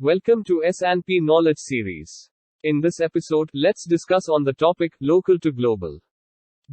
Welcome to S&P Knowledge Series. In this episode, let's discuss on the topic, Local to Global.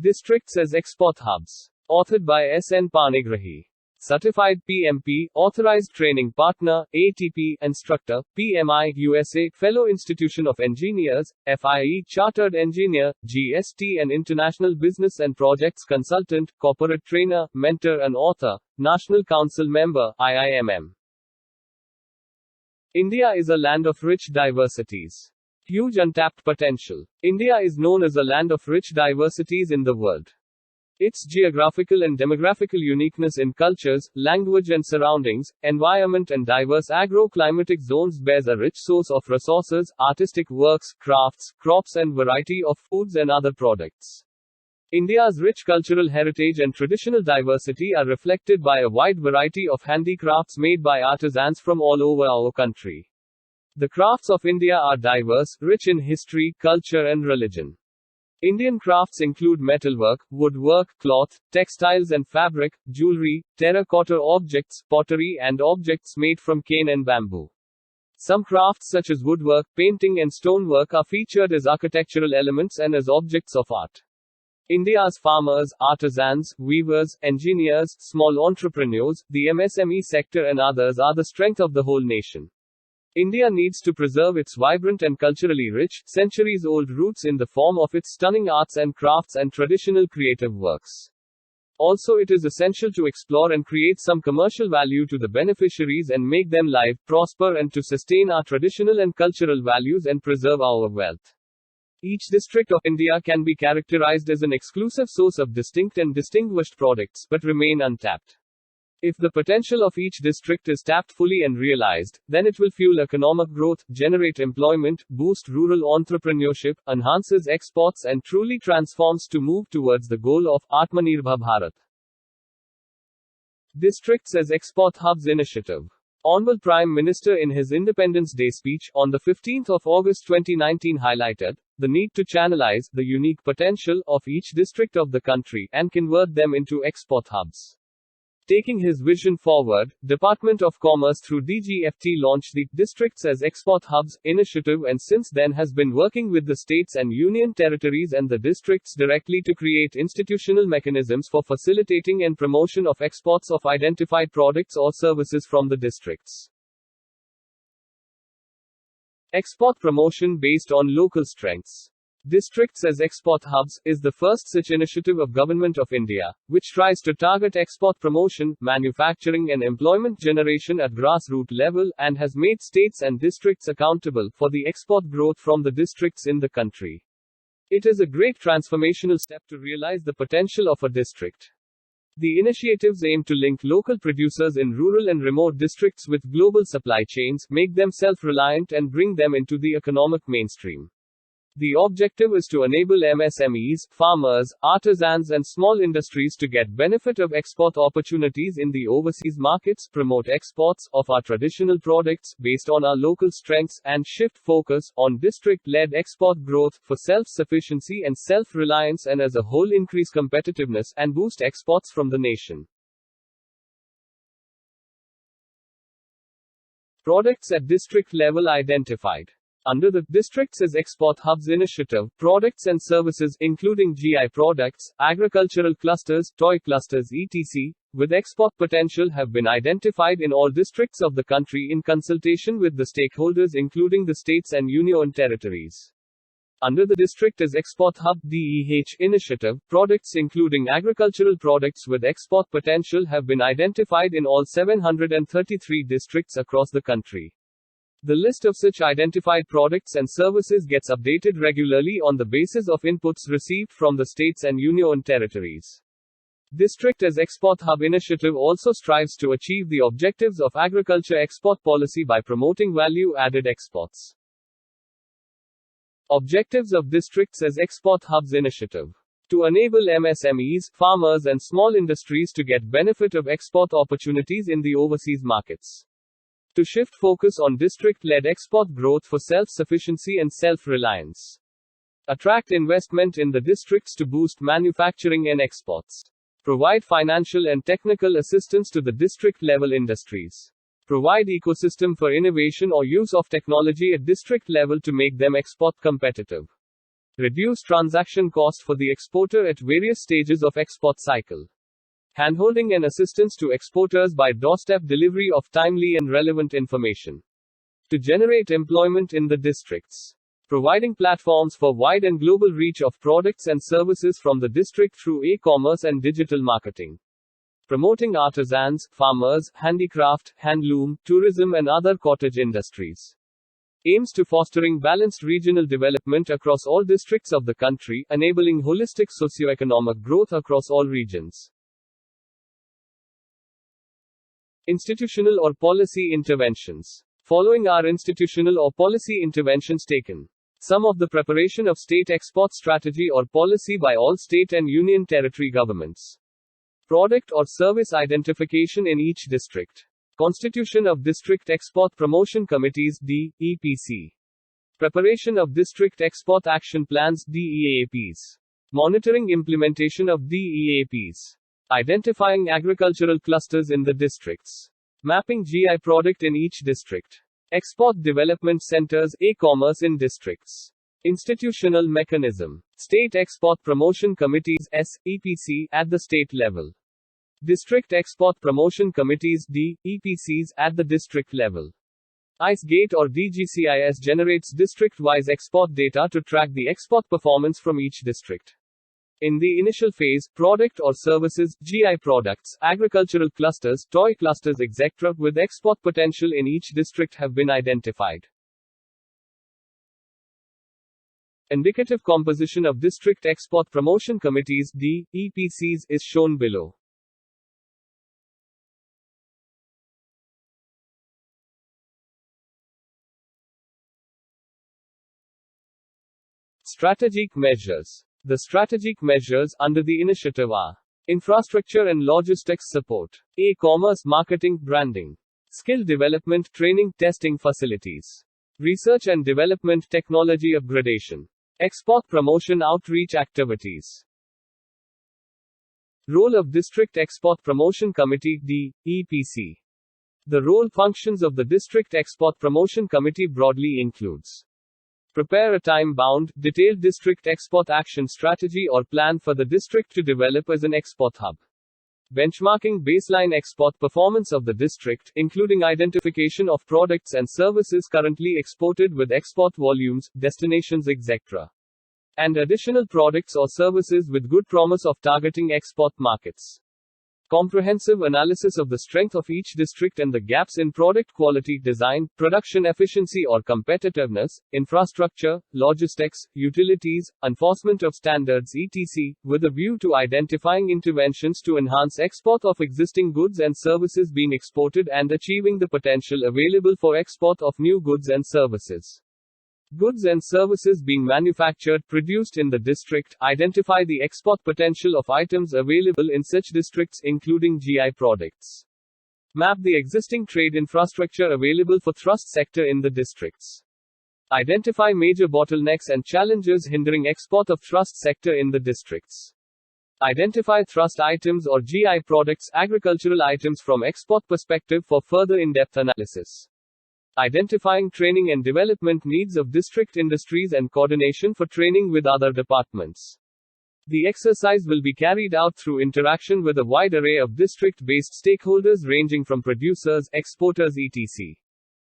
Districts as Export Hubs. Authored by S.N. Panigrahi. Certified PMP, Authorized Training Partner, ATP, Instructor, PMI, USA, Fellow Institution of Engineers, FIE, Chartered Engineer, GST and International Business and Projects Consultant, Corporate Trainer, Mentor and Author, National Council Member, IIMM. India is a land of rich diversities. Huge untapped potential. India is known as a land of rich diversities in the world. Its geographical and demographical uniqueness in cultures, language and surroundings, environment and diverse agro-climatic zones bears a rich source of resources, artistic works, crafts, crops and variety of foods and other products. India's rich cultural heritage and traditional diversity are reflected by a wide variety of handicrafts made by artisans from all over our country. The crafts of India are diverse, rich in history, culture and religion. Indian crafts include metalwork, woodwork, cloth, textiles and fabric, jewelry, terracotta objects, pottery and objects made from cane and bamboo. Some crafts such as woodwork, painting and stonework are featured as architectural elements and as objects of art. India's farmers, artisans, weavers, engineers, small entrepreneurs, the MSME sector and others are the strength of the whole nation. India needs to preserve its vibrant and culturally rich, centuries-old roots in the form of its stunning arts and crafts and traditional creative works. Also, it is essential to explore and create some commercial value to the beneficiaries and make them live, prosper and to sustain our traditional and cultural values and preserve our wealth. Each district of India can be characterized as an exclusive source of distinct and distinguished products, but remain untapped. If the potential of each district is tapped fully and realized, then it will fuel economic growth, generate employment, boost rural entrepreneurship, enhances exports and truly transforms to move towards the goal of Atmanirbhar Bharat. Districts as Export Hubs Initiative. Honorable Prime Minister in his Independence Day speech on the 15th of August 2019 highlighted the need to channelize the unique potential of each district of the country and convert them into export hubs. Taking his vision forward, Department of Commerce through DGFT launched the Districts as Export Hubs initiative and since then has been working with the states and union territories and the districts directly to create institutional mechanisms for facilitating and promotion of exports of identified products or services from the districts. Export promotion based on local strengths. Districts as Export Hubs is the first such initiative of Government of India, which tries to target export promotion, manufacturing and employment generation at grassroots level, and has made states and districts accountable for the export growth from the districts in the country. It is a great transformational step to realize the potential of a district. The initiatives aim to link local producers in rural and remote districts with global supply chains, make them self-reliant and bring them into the economic mainstream. The objective is to enable MSMEs, farmers, artisans and small industries to get benefit of export opportunities in the overseas markets, promote exports of our traditional products based on our local strengths, and shift focus on district-led export growth for self-sufficiency and self-reliance and as a whole increase competitiveness and boost exports from the nation. Products at district level identified. Under the Districts as Export Hubs initiative, products and services, including GI products, agricultural clusters, toy clusters etc., with export potential have been identified in all districts of the country in consultation with the stakeholders including the states and union territories. Under the District as Export Hub DEH initiative, products including agricultural products with export potential have been identified in all 733 districts across the country. The list of such identified products and services gets updated regularly on the basis of inputs received from the states and union territories. District as Export Hub initiative also strives to achieve the objectives of agriculture export policy by promoting value-added exports. Objectives of Districts as Export Hubs initiative. To enable MSMEs, farmers and small industries to get benefit of export opportunities in the overseas markets. To shift focus on district-led export growth for self-sufficiency and self-reliance. Attract investment in the districts to boost manufacturing and exports. Provide financial and technical assistance to the district-level industries. Provide ecosystem for innovation or use of technology at district level to make them export competitive. Reduce transaction cost for the exporter at various stages of export cycle. Handholding and assistance to exporters by doorstep delivery of timely and relevant information. To generate employment in the districts. Providing platforms for wide and global reach of products and services from the district through e-commerce and digital marketing. Promoting artisans, farmers, handicraft, handloom, tourism and other cottage industries. Aims to fostering balanced regional development across all districts of the country, enabling holistic socioeconomic growth across all regions. Institutional or policy interventions. Following are institutional or policy interventions taken. Some of the preparation of state export strategy or policy by all state and union territory governments. Product or service identification in each district. Constitution of District Export Promotion Committees DEPC. Preparation of District Export Action Plans DEAPs. Monitoring implementation of DEAPs. Identifying agricultural clusters in the districts. Mapping GI product in each district. Export development centers, e-commerce in districts. Institutional mechanism. State Export Promotion Committees (SEPC) at the state level. District Export Promotion Committees (DEPCs) at the district level. ICE-GATE or DGCIS generates district-wise export data to track the export performance from each district. In the initial phase, product or services, GI products, agricultural clusters, toy clusters etc. with export potential in each district have been identified. Indicative composition of District Export Promotion Committees (DEPCs) is shown below. Strategic measures. The strategic measures under the initiative are infrastructure and logistics support, e-commerce marketing, branding, skill development, training, testing facilities, research and development, technology upgradation, export promotion, outreach activities. Role of District Export Promotion Committee DEPC. The role functions of the District Export Promotion Committee broadly includes: prepare a time-bound, detailed district export action strategy or plan for the district to develop as an export hub. Benchmarking baseline export performance of the district, including identification of products and services currently exported with export volumes, destinations etc. and additional products or services with good promise of targeting export markets. Comprehensive analysis of the strength of each district and the gaps in product quality, design, production efficiency or competitiveness, infrastructure, logistics, utilities, enforcement of standards etc., with a view to identifying interventions to enhance export of existing goods and services being exported and achieving the potential available for export of new goods and services. Goods and services being manufactured, produced in the district, identify the export potential of items available in such districts including GI products. Map the existing trade infrastructure available for thrust sector in the districts. Identify major bottlenecks and challenges hindering export of thrust sector in the districts. Identify thrust items or GI products, agricultural items from export perspective for further in-depth analysis. Identifying training and development needs of district industries and coordination for training with other departments. The exercise will be carried out through interaction with a wide array of district-based stakeholders ranging from producers, exporters etc.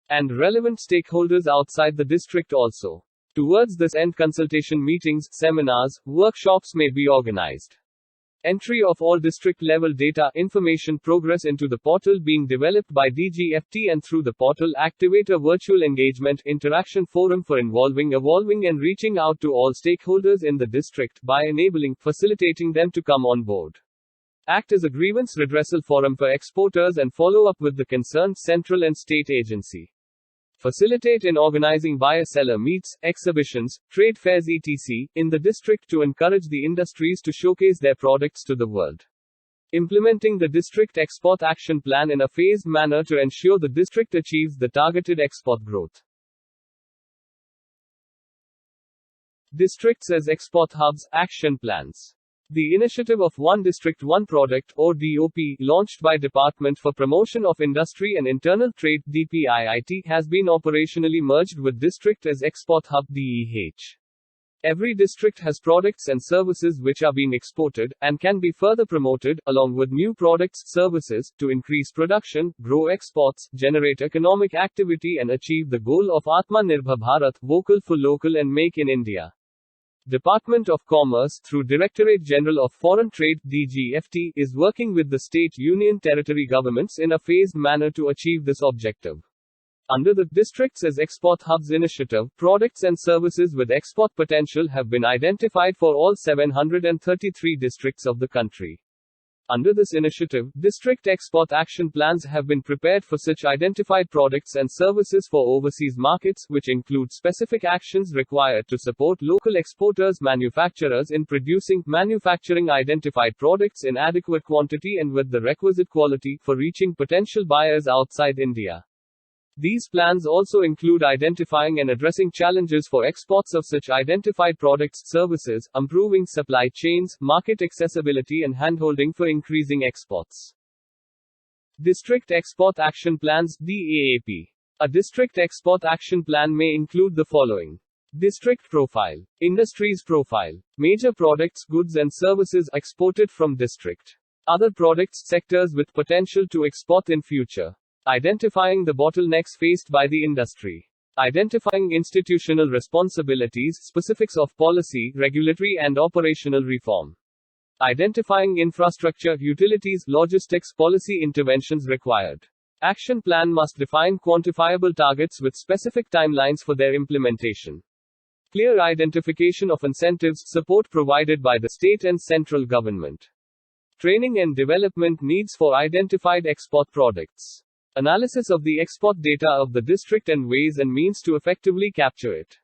and relevant stakeholders outside the district also. Towards this end, consultation meetings, seminars, workshops may be organized. Entry of all district-level data, information progress into the portal being developed by DGFT and through the portal activate a virtual engagement, interaction forum for evolving and reaching out to all stakeholders in the district by facilitating them to come on board. Act as a grievance redressal forum for exporters and follow up with the concerned central and state agency. Facilitate in organizing buyer-seller meets, exhibitions, trade fairs etc. in the district to encourage the industries to showcase their products to the world. Implementing the District Export Action Plan in a phased manner to ensure the district achieves the targeted export growth. Districts as export hubs, action plans. The initiative of One District One Product, or DOP, launched by Department for Promotion of Industry and Internal Trade DPIIT, has been operationally merged with District as Export Hub DEH. Every district has products and services which are being exported, and can be further promoted, along with new products, services, to increase production, grow exports, generate economic activity and achieve the goal of Atmanirbhar Bharat, vocal for local and make in India. Department of Commerce, through Directorate General of Foreign Trade (DGFT), is working with the state union territory governments in a phased manner to achieve this objective. Under the Districts as Export Hubs initiative, products and services with export potential have been identified for all 733 districts of the country. Under this initiative, district export action plans have been prepared for such identified products and services for overseas markets, which include specific actions required to support local exporters, manufacturers in manufacturing identified products in adequate quantity and with the requisite quality for reaching potential buyers outside India. These plans also include identifying and addressing challenges for exports of such identified products, services, improving supply chains, market accessibility and handholding for increasing exports. District Export Action Plans (DEAP). A district export action plan may include the following: district profile, industries profile, major products, goods and services exported from district, other products, sectors with potential to export in future. Identifying the bottlenecks faced by the industry. Identifying institutional responsibilities, specifics of policy, regulatory and operational reform. Identifying infrastructure, utilities, logistics, policy interventions required. Action plan must define quantifiable targets with specific timelines for their implementation. Clear identification of incentives, support provided by the state and central government. Training and development needs for identified export products. Analysis of the export data of the district and ways and means to effectively capture it.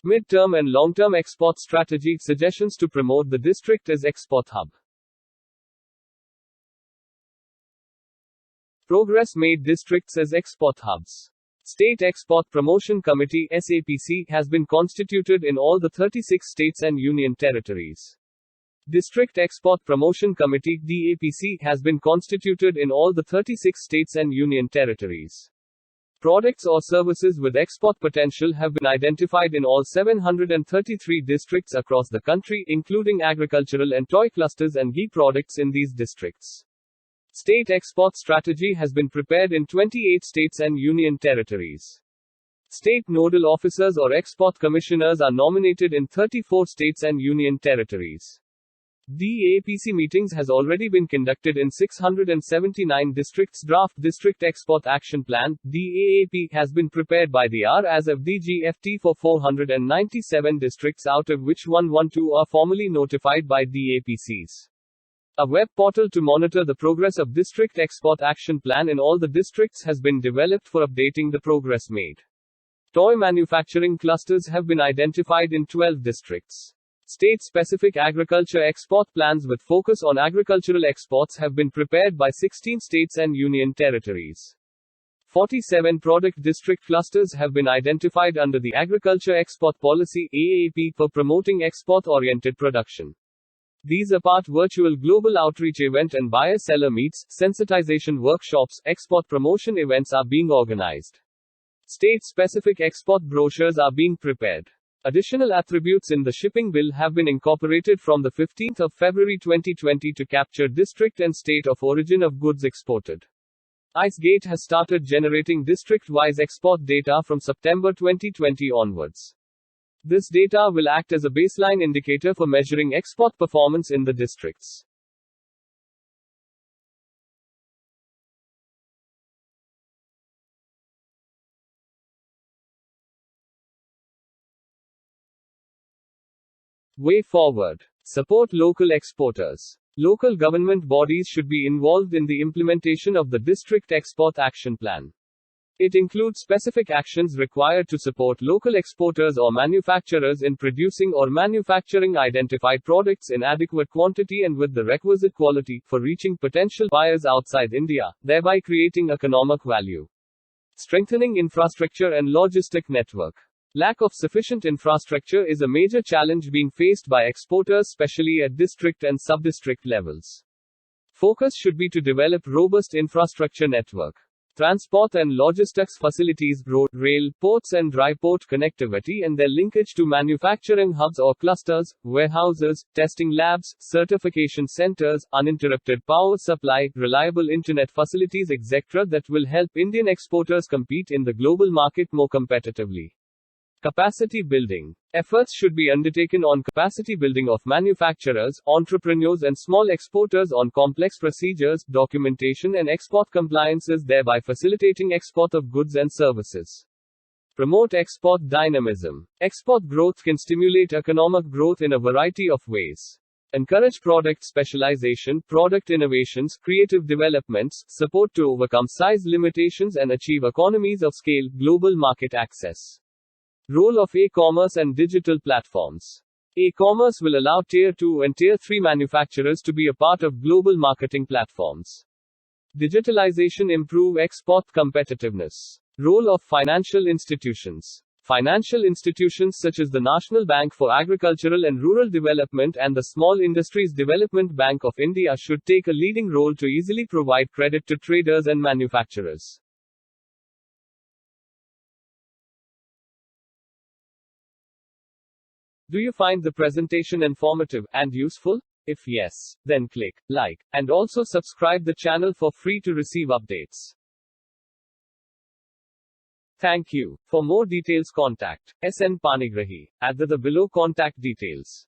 Mid-term and long-term export strategy suggestions to promote the district as export hub. Progress made districts as export hubs. State Export Promotion Committee (SAPC) has been constituted in all the 36 states and union territories. District Export Promotion Committee (DEPC) has been constituted in all the 36 states and union territories. Products or services with export potential have been identified in all 733 districts across the country, including agricultural and toy clusters and ghee products in these districts. State export strategy has been prepared in 28 states and union territories. State nodal officers or export commissioners are nominated in 34 states and union territories. DEPC meetings has already been conducted in 679 districts. Draft District Export Action Plan (DEAP) has been prepared by the R as of DGFT for 497 districts, out of which 112 are formally notified by DEPCs. A web portal to monitor the progress of District Export Action Plan in all the districts has been developed for updating the progress made. Toy manufacturing clusters have been identified in 12 districts. State-specific agriculture export plans with focus on agricultural exports have been prepared by 16 states and union territories. 47 product district clusters have been identified under the Agriculture Export Policy (AAP) for promoting export-oriented production. These apart virtual global outreach event and buyer-seller meets, sensitization workshops, export promotion events are being organized. State-specific export brochures are being prepared. Additional attributes in the shipping bill have been incorporated from the 15th of February 2020 to capture district and state of origin of goods exported. IceGate has started generating district-wise export data from September 2020 onwards. This data will act as a baseline indicator for measuring export performance in the districts. Way forward. Support local exporters. Local government bodies should be involved in the implementation of the District Export Action Plan. It includes specific actions required to support local exporters or manufacturers in producing or manufacturing identified products in adequate quantity and with the requisite quality for reaching potential buyers outside India, thereby creating economic value. Strengthening infrastructure and logistic network. Lack of sufficient infrastructure is a major challenge being faced by exporters, especially at district and sub-district levels. Focus should be to develop robust infrastructure network. Transport and logistics facilities, road, rail, ports and dry port connectivity and their linkage to manufacturing hubs or clusters, warehouses, testing labs, certification centers, uninterrupted power supply, reliable internet facilities etc. that will help Indian exporters compete in the global market more competitively. Capacity building. Efforts should be undertaken on capacity building of manufacturers, entrepreneurs and small exporters on complex procedures, documentation and export compliances, thereby facilitating export of goods and services. Promote export dynamism. Export growth can stimulate economic growth in a variety of ways. Encourage product specialization, product innovations, creative developments, support to overcome size limitations and achieve economies of scale, global market access. Role of e-commerce and digital platforms. E-commerce will allow Tier 2 and Tier 3 manufacturers to be a part of global marketing platforms. Digitalization improve export competitiveness. Role of financial institutions. Financial institutions such as the National Bank for Agricultural and Rural Development and the Small Industries Development Bank of India should take a leading role to easily provide credit to traders and manufacturers. Do you find the presentation informative and useful? If yes, then click like and also subscribe the channel for free to receive updates. Thank you. For more details contact SN Panigrahi at the below contact details.